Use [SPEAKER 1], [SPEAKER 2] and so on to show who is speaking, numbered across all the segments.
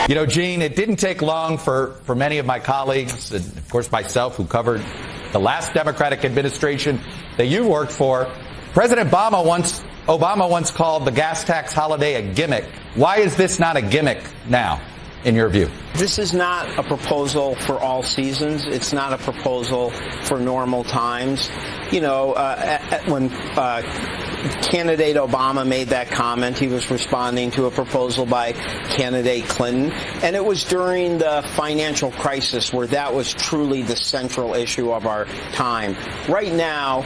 [SPEAKER 1] You know, Gene, it didn't take long for many of my colleagues, and of course myself, who covered the last Democratic administration that you worked for. President Obama once called the gas tax holiday a gimmick. Why is this not a gimmick now, in your view?
[SPEAKER 2] This is not a proposal for all seasons. It's not a proposal for normal times. You know, when candidate Obama made that comment, he was responding to a proposal by candidate Clinton. And it was during the financial crisis where that was truly the central issue of our time. Right now,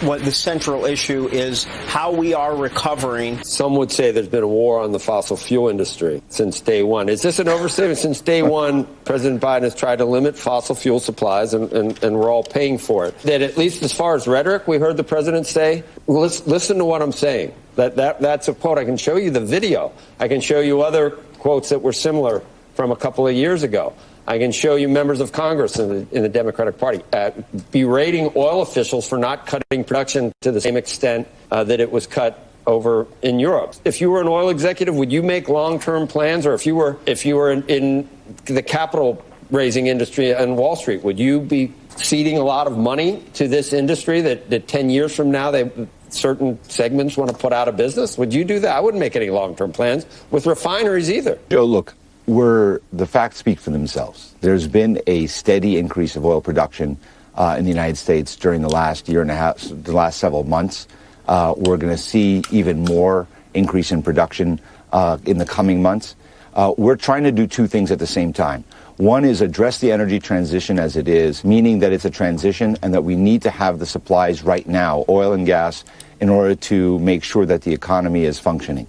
[SPEAKER 2] what the central issue is how we are recovering.
[SPEAKER 3] Some would say there's been a war on the fossil fuel industry since day one. Is this an overstatement? Since day one, President Biden has tried to limit fossil fuel supplies, and we're all paying for it. That at least as far as rhetoric, we heard the president say, listen to what I'm saying. That's a quote. I can show you the video. I can show you other quotes that were similar from a couple of years ago. I can show you members of Congress in the Democratic Party berating oil officials for not cutting production to the same extent that it was cut over in Europe. If you were an oil executive, would you make long-term plans? Or if you were in the capital raising industry on Wall Street, would you be ceding a lot of money to this industry that 10 years from now certain segments want to put out of business? Would you do that? I wouldn't make any long-term plans with refineries either.
[SPEAKER 4] Joe, look, the facts speak for themselves. There's been a steady increase of oil production in the United States during the last year and a half, the last several months. We're going to see even more increase in production in the coming months. We're trying to do two things at the same time. One is address the energy transition as it is, meaning that it's a transition and that we need to have the supplies right now, oil and gas, in order to make sure that the economy is functioning.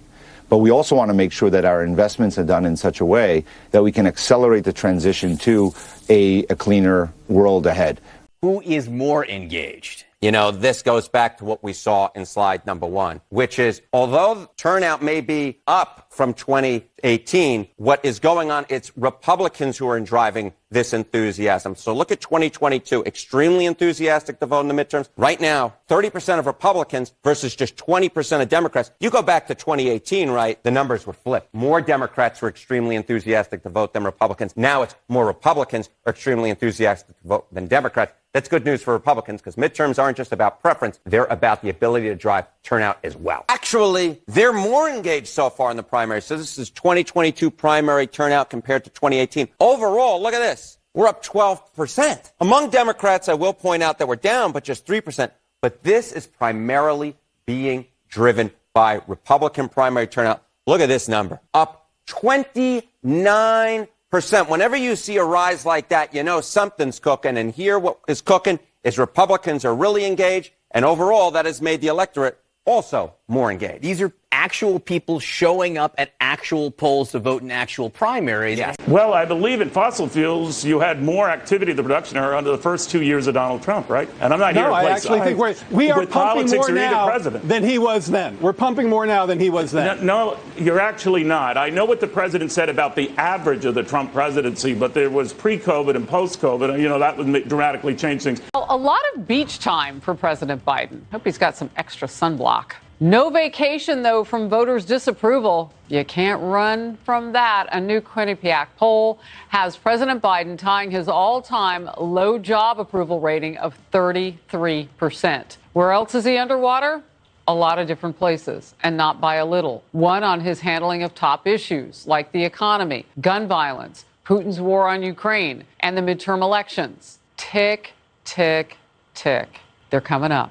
[SPEAKER 4] But we also want to make sure that our investments are done in such a way that we can accelerate the transition to a cleaner world ahead.
[SPEAKER 5] Who is more engaged?
[SPEAKER 6] You know, this goes back to what we saw in slide number 1, which is, although turnout may be up from 2018, what is going on, it's Republicans who are driving this enthusiasm. So look at 2022, extremely enthusiastic to vote in the midterms. Right now, 30% of Republicans versus just 20% of Democrats. You go back to 2018, right, the numbers were flipped. More Democrats were extremely enthusiastic to vote than Republicans. Now it's more Republicans are extremely enthusiastic to vote than Democrats. That's good news for Republicans because midterms aren't just about preference. They're about the ability to drive turnout as well. Actually, they're more engaged so far in the primary. So this is 2022 primary turnout compared to 2018. Overall, look at this. We're up 12%. Among Democrats, I will point out that we're down, but just 3%. But this is primarily being driven by Republican primary turnout. Look at this number. Up 29%. Whenever you see a rise like that, you know something's cooking. And here what is cooking is Republicans are really engaged. And overall, that has made the electorate also more engaged.
[SPEAKER 5] These are actual people showing up at actual polls to vote in actual primaries.
[SPEAKER 6] Yes.
[SPEAKER 7] Well, I believe in fossil fuels, you had more activity in the production area under the first 2 years of Donald Trump, right? And I'm not here to play
[SPEAKER 8] I actually think we are pumping more now than he was then. We're pumping more now than he was then.
[SPEAKER 7] No, you're actually not. I know what the president said about the average of the Trump presidency, but there was pre-COVID and post-COVID. You know, that would dramatically change things.
[SPEAKER 9] A lot of beach time for President Biden. Hope he's got some extra sunblock. No vacation, though, from voters' disapproval. You can't run from that. A new Quinnipiac poll has President Biden tying his all-time low job approval rating of 33%. Where else is he underwater? A lot of different places, and not by a little. One on his handling of top issues like the economy, gun violence, Putin's war on Ukraine, and the midterm elections. Tick, tick, tick. They're coming up.